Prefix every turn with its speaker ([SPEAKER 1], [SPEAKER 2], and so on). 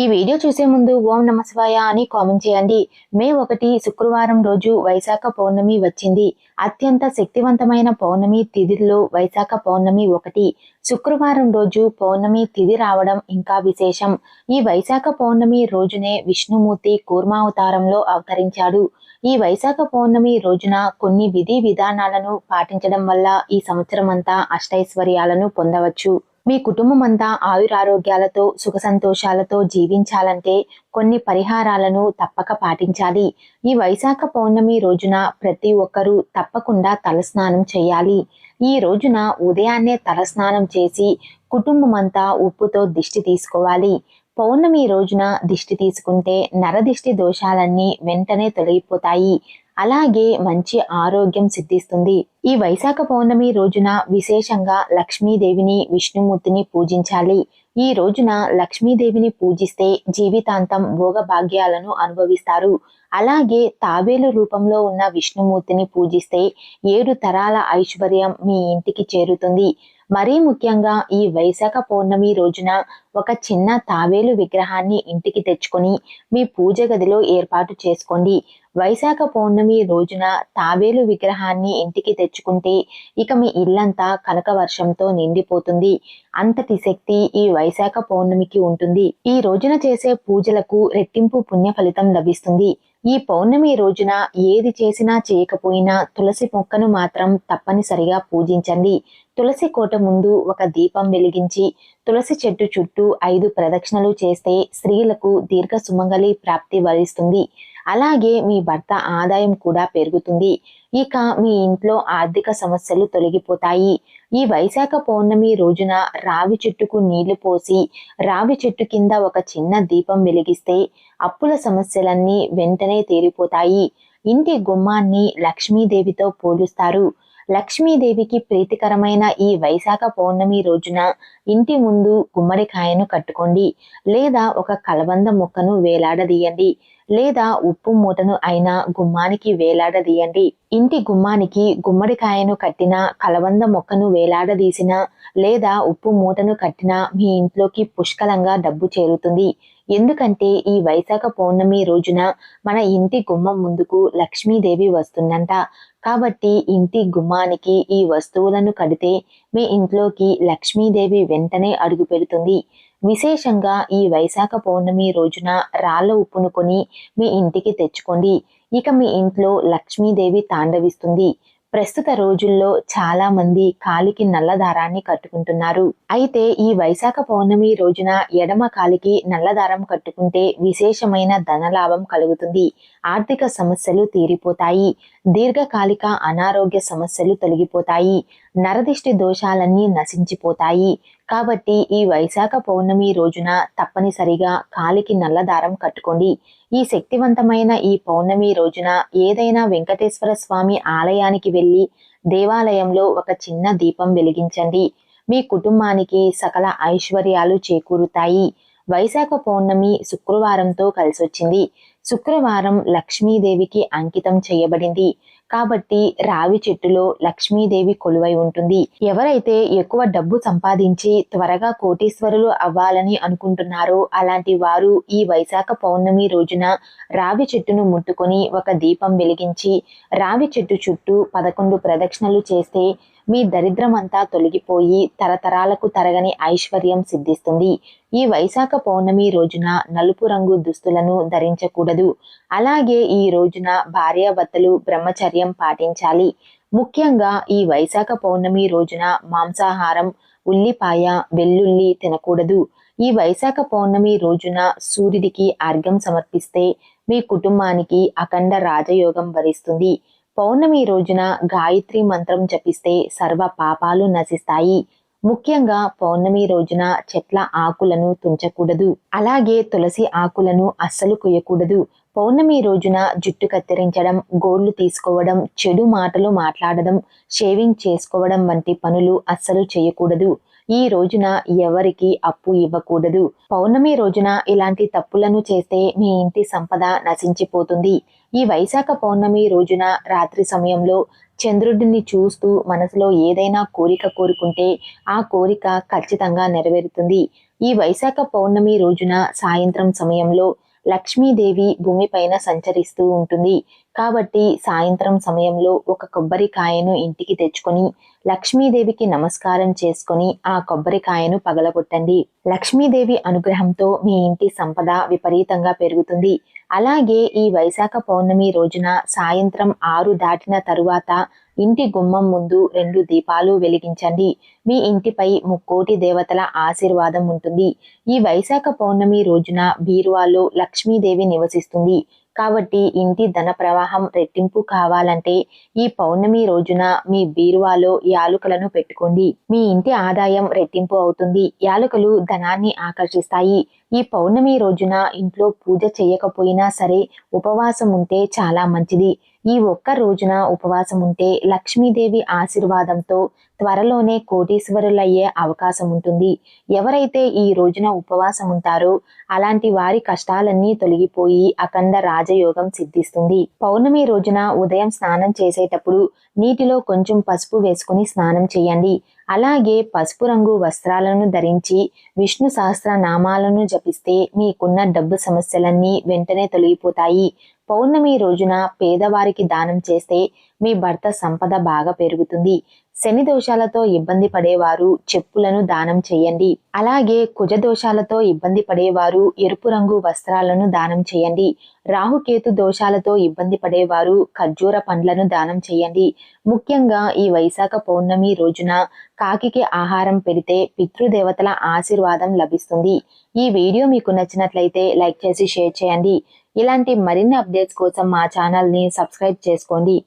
[SPEAKER 1] ఈ వీడియో చూసే ముందు ఓం నమ శివాయ అని కామెంట్ చేయండి. మే 1 శుక్రవారం రోజు వైశాఖ పౌర్ణమి వచ్చింది. అత్యంత శక్తివంతమైన పౌర్ణమి తిథిలో వైశాఖ పౌర్ణమి 1. శుక్రవారం రోజు పౌర్ణమి తిథి రావడం ఇంకా విశేషం. ఈ వైశాఖ పౌర్ణమి రోజునే విష్ణుమూర్తి కూర్మావతారంలో అవతరించాడు. ఈ వైశాఖ పౌర్ణమి రోజున కొన్ని విధి విధానాలను పాటించడం వల్ల ఈ సంవత్సరం అంతా అష్టైశ్వర్యాలను పొందవచ్చు. మీ కుటుంబం అంతా ఆయురారోగ్యాలతో సుఖ సంతోషాలతో జీవించాలంటే కొన్ని పరిహారాలను తప్పక పాటించాలి. ఈ వైశాఖ పౌర్ణమి రోజున ప్రతి ఒక్కరూ తప్పకుండా తలస్నానం చేయాలి. ఈ రోజున ఉదయాన్నే తలస్నానం చేసి కుటుంబం అంతా ఉప్పుతో దిష్టి తీసుకోవాలి. పౌర్ణమి రోజున దిష్టి తీసుకుంటే నరదిష్టి దోషాలన్నీ వెంటనే తొలగిపోతాయి. అలాగే మంచి ఆరోగ్యం సిద్ధిస్తుంది. ఈ వైశాఖ పౌర్ణమి రోజున విశేషంగా లక్ష్మీదేవిని విష్ణుమూర్తిని పూజించాలి. ఈ రోజున లక్ష్మీదేవిని పూజిస్తే జీవితాంతం భోగభాగ్యాలను అనుభవిస్తారు. అలాగే తాబేలు రూపంలో ఉన్న విష్ణుమూర్తిని పూజిస్తే 7 తరాల ఐశ్వర్యం మీ ఇంటికి చేరుతుంది. మరీ ముఖ్యంగా ఈ వైశాఖ పౌర్ణమి రోజున ఒక చిన్న తాబేలు విగ్రహాన్ని ఇంటికి తెచ్చుకొని మీ పూజ గదిలో ఏర్పాటు చేసుకోండి. వైశాఖ పౌర్ణమి రోజున తాబేలు విగ్రహాన్ని ఇంటికి తెచ్చుకుంటే ఇక మీ ఇల్లంతా కనక వర్షంతో నిండిపోతుంది. అంతటి శక్తి ఈ వైశాఖ పౌర్ణమికి ఉంటుంది. ఈ రోజున చేసే పూజలకు రెట్టింపు పుణ్య ఫలితం లభిస్తుంది. ఈ పౌర్ణమి రోజున ఏది చేసినా చేయకపోయినా తులసి మొక్కను మాత్రం తప్పనిసరిగా పూజించండి. తులసి కోట ముందు ఒక దీపం వెలిగించి తులసి చెట్టు చుట్టూ 5 ప్రదక్షిణలు చేస్తే స్త్రీలకు దీర్ఘ సుమంగళి ప్రాప్తి వరిస్తుంది. అలాగే మీ భర్త ఆదాయం కూడా పెరుగుతుంది. ఇక మీ ఇంట్లో ఆర్థిక సమస్యలు తొలగిపోతాయి. ఈ వైశాఖ పౌర్ణమి రోజున రావి చెట్టుకు నీళ్లు పోసి రావి చెట్టు కింద ఒక చిన్న దీపం వెలిగిస్తే అప్పుల సమస్యలన్నీ వెంటనే తీరిపోతాయి. ఇంటి గుమ్మాన్ని లక్ష్మీదేవితో పోలుస్తారు. లక్ష్మీదేవికి ప్రీతికరమైన ఈ వైశాఖ పౌర్ణమి రోజున ఇంటి ముందు గుమ్మడికాయను కట్టుకోండి, లేదా ఒక కలబంద మొక్కను వేలాడదీయండి, లేదా ఉప్పు మూటను అయినా గుమ్మానికి వేలాడదీయండి. ఇంటి గుమ్మానికి గుమ్మడికాయను కట్టిన, కలబంద మొక్కను వేలాడదీసిన, లేదా ఉప్పు మూటను కట్టిన మీ ఇంట్లోకి పుష్కలంగా డబ్బు చేరుతుంది. ఎందుకంటే ఈ వైశాఖ పౌర్ణమి రోజున మన ఇంటి గుమ్మం ముందుకు లక్ష్మీదేవి వస్తుందంట. కాబట్టి ఇంటి గుమ్మానికి ఈ వస్తువులను కడితే మీ ఇంట్లోకి లక్ష్మీదేవి వెంటనే అడుగు పెడుతుంది. విశేషంగా ఈ వైశాఖ పౌర్ణమి రోజున రాళ్ళ ఉప్పును కొని మీ ఇంటికి తెచ్చుకోండి. ఇక మీ ఇంట్లో లక్ష్మీదేవి తాండవిస్తుంది. ప్రస్తుత రోజుల్లో చాలా మంది కాలికి నల్ల దారాన్ని కట్టుకుంటున్నారు. అయితే ఈ వైశాఖ పౌర్ణమి రోజున ఎడమ కాలికి నల్ల దారం కట్టుకుంటే విశేషమైన ధనలాభం కలుగుతుంది. ఆర్థిక సమస్యలు తీరిపోతాయి. దీర్ఘకాలిక అనారోగ్య సమస్యలు తొలగిపోతాయి. నరదిష్టి దోషాలన్నీ నశించిపోతాయి. కాబట్టి ఈ వైశాఖ పౌర్ణమి రోజున తప్పనిసరిగా కాలికి నల్ల దారం కట్టుకోండి. ఈ శక్తివంతమైన ఈ పౌర్ణమి రోజున ఏదైనా వెంకటేశ్వర స్వామి ఆలయానికి వెళ్ళి దేవాలయంలో ఒక చిన్న దీపం వెలిగించండి. మీ కుటుంబానికి సకల ఐశ్వర్యాలు చేకూరుతాయి. వైశాఖ పౌర్ణమి శుక్రవారంతో కలిసొచ్చింది. శుక్రవారం లక్ష్మీదేవికి అంకితం చేయబడింది. కాబట్టి రావి చెట్టులో లక్ష్మీదేవి కొలువై ఉంటుంది. ఎవరైతే ఎక్కువ డబ్బు సంపాదించి త్వరగా కోటీశ్వరులు అవ్వాలని అనుకుంటున్నారో అలాంటి వారు ఈ వైశాఖ పౌర్ణమి రోజున రావి చెట్టును ముట్టుకొని ఒక దీపం వెలిగించి రావి చెట్టు చుట్టూ 11 ప్రదక్షిణలు చేస్తే మీ దరిద్రమంతా తొలగిపోయి తరతరాలకు తరగని ఐశ్వర్యం సిద్ధిస్తుంది. ఈ వైశాఖ పౌర్ణమి రోజున నలుపు రంగు దుస్తులను ధరించకూడదు. అలాగే ఈ రోజున భార్యాభర్తలు బ్రహ్మచర్యం పాటించాలి. ముఖ్యంగా ఈ వైశాఖ పౌర్ణమి రోజున మాంసాహారం, ఉల్లిపాయ, వెల్లుల్లి తినకూడదు. ఈ వైశాఖ పౌర్ణమి రోజున సూర్యుడికి అర్ఘ్యం సమర్పిస్తే మీ కుటుంబానికి అఖండ రాజయోగం వరిస్తుంది. పౌర్ణమి రోజున గాయత్రి మంత్రం జపిస్తే సర్వ పాపాలు నశిస్తాయి. ముఖ్యంగా పౌర్ణమి రోజున చెట్ల ఆకులను తుంచకూడదు. అలాగే తులసి ఆకులను అస్సలు కొయ్యకూడదు. పౌర్ణమి రోజున జుట్టు కత్తిరించడం, గోళ్లు తీసుకోవడం, చెడు మాటలు మాట్లాడడం, షేవింగ్ చేసుకోవడం వంటి పనులు అస్సలు చేయకూడదు. ఈ రోజున ఎవరికి అప్పు ఇవ్వకూడదు. పౌర్ణమి రోజున ఇలాంటి తప్పులను చేస్తే మీ ఇంటి సంపద నశించిపోతుంది. ఈ వైశాఖ పౌర్ణమి రోజున రాత్రి సమయంలో చంద్రుడిని చూస్తూ మనసులో ఏదైనా కోరిక కోరుకుంటే ఆ కోరిక ఖచ్చితంగా నెరవేరుతుంది. ఈ వైశాఖ పౌర్ణమి రోజున సాయంత్రం సమయంలో లక్ష్మీదేవి భూమిపైన సంచరిస్తూ ఉంటుంది. కాబట్టి సాయంత్రం సమయంలో ఒక కొబ్బరికాయను ఇంటికి తెచ్చుకొని లక్ష్మీదేవికి నమస్కారం చేసుకొని ఆ కొబ్బరికాయను పగలగొట్టండి. లక్ష్మీదేవి అనుగ్రహంతో మీ ఇంటి సంపద విపరీతంగా పెరుగుతుంది. అలాగే ఈ వైశాఖ పౌర్ణమి రోజున సాయంత్రం 6 దాటిన తరువాత ఇంటి గుమ్మం ముందు 2 దీపాలు వెలిగించండి. మీ ఇంటిపై ముక్కోటి దేవతల ఆశీర్వాదం ఉంటుంది. ఈ వైశాఖ పౌర్ణమి రోజున బీరువాలో లక్ష్మీదేవి నివసిస్తుంది. కాబట్టి ఇంటి ధన ప్రవాహం రెట్టింపు కావాలంటే ఈ పౌర్ణమి రోజున మీ బీరువాలో యాలుకలను పెట్టుకోండి. మీ ఇంటి ఆదాయం రెట్టింపు అవుతుంది. యాలుకలు ధనాన్ని ఆకర్షిస్తాయి. ఈ పౌర్ణమి రోజున ఇంట్లో పూజ చేయకపోయినా సరే ఉపవాసం ఉంటే చాలా మంచిది. ఈ ఒక్క రోజున ఉపవాసం ఉంటే లక్ష్మీదేవి ఆశీర్వాదంతో త్వరలోనే కోటీశ్వరులయ్యే అవకాశం ఉంటుంది. ఎవరైతే ఈ రోజున ఉపవాసం ఉంటారో అలాంటి వారి కష్టాలన్నీ తొలగిపోయి అఖండ రాజయోగం సిద్ధిస్తుంది. పౌర్ణమి రోజున ఉదయం స్నానం చేసేటప్పుడు నీటిలో కొంచెం పసుపు వేసుకుని స్నానం చేయండి. అలాగే పసుపు రంగు వస్త్రాలను ధరించి విష్ణు సహస్రనామాలను జపిస్తే మీకున్న డబ్బు సమస్యలన్నీ వెంటనే తొలగిపోతాయి. పౌర్ణమి రోజున పేదవారికి దానం చేస్తే మీ భర్త సంపద బాగా పెరుగుతుంది. శని దోషాలతో ఇబ్బంది పడేవారు చెప్పులను దానం చేయండి. అలాగే కుజ దోషాలతో ఇబ్బంది పడేవారు ఎరుపు రంగు వస్త్రాలను దానం చేయండి. రాహుకేతు దోషాలతో ఇబ్బంది పడేవారు ఖర్జూర పండ్లను దానం చేయండి. ముఖ్యంగా ఈ వైశాఖ పౌర్ణమి రోజున కాకికి ఆహారం పెడితే పితృదేవతల ఆశీర్వాదం లభిస్తుంది. ఈ వీడియో మీకు నచ్చినట్లయితే లైక్ చేసి షేర్ చేయండి. ఇలాంటి మరిన్ని అప్డేట్స్ కోసం మా ఛానల్ని సబ్స్క్రైబ్ చేసుకోండి.